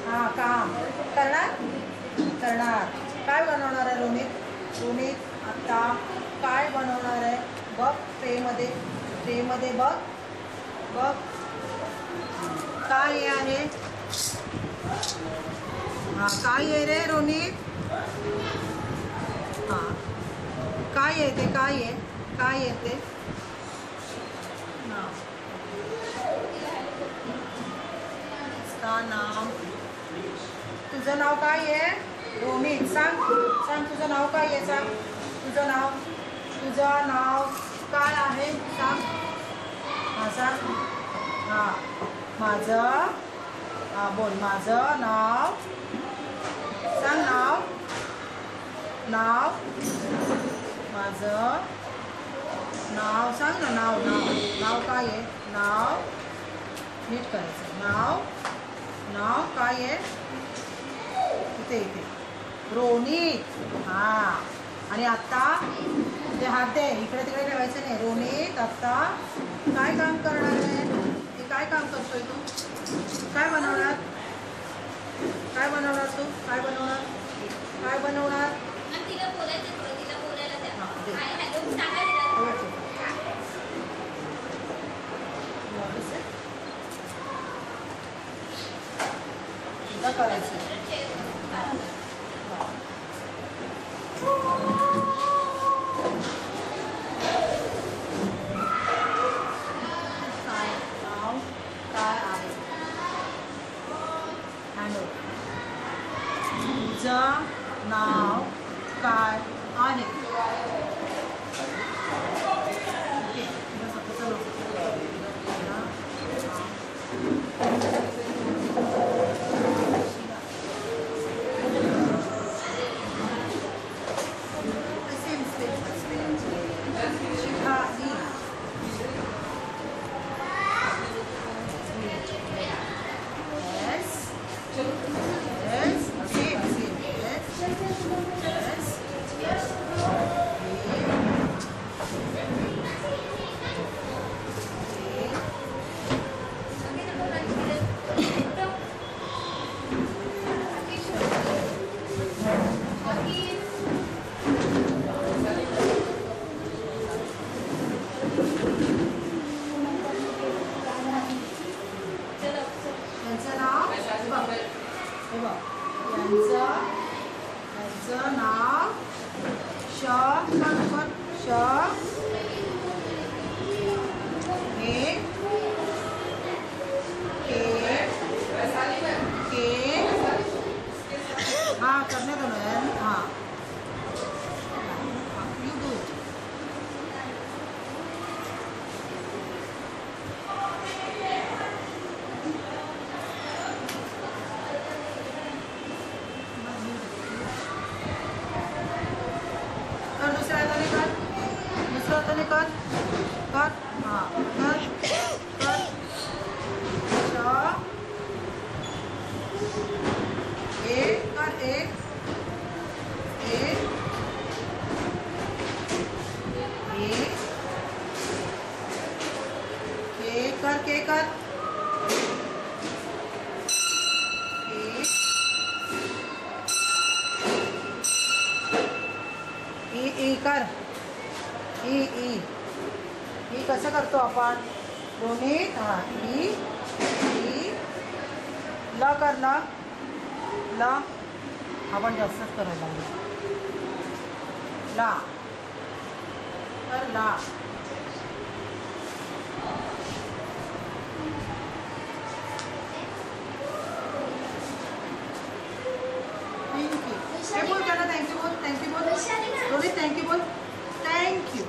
हां काम करणार करणार. काय बनवणार आहे रोनित? रोनित आता काय बनवणार आहे बघ. ट्रेमध्ये बघ बघ काय आहे. हां काय आहे रे रोनित? हां काय आहे ते? काय आहे? काय येते? का नाव? तुझं नाव काय आहे रोनित? सांग सांग तुझं नाव काय आहे? सांग तुझं नाव काय आहे? सांग. हां सांग. हां माझं. हां बोल माझं नाव. सांग नाव. माझं नाव सांग ना. नाव काय आहे? नाव नीट करायचं. नाव काय आहे? इथे रोनित. हां आणि आत्ता ते हात दे. इकडे तिकडे ठेवायचं नाही. रोनित आत्ता काय काम करणार आहे? ते काय काम करतोय तू? काय बनवणार तू? काय बनवणार? तिला बोलायला द्या. हां काय हॅलो सांगा. ओके. करायचं. काय आहे? हॅलो तुझं नाव काय आहे? यांचं नाव हाँ करने दो ना. हाँ यू डू इट. दुसऱ्या हाताने कर. हां कर. एक कर. एक कर. के कर. ई कर. ई कसं करतो आपण रोनित? हां ई ल कर. ल आपण जास्तच करायला लागलो. ला कर. ला थँक्यू. हे बोल त्याला थँक्यू बोल. रोनित थँक्यू बोल. थँक्यू.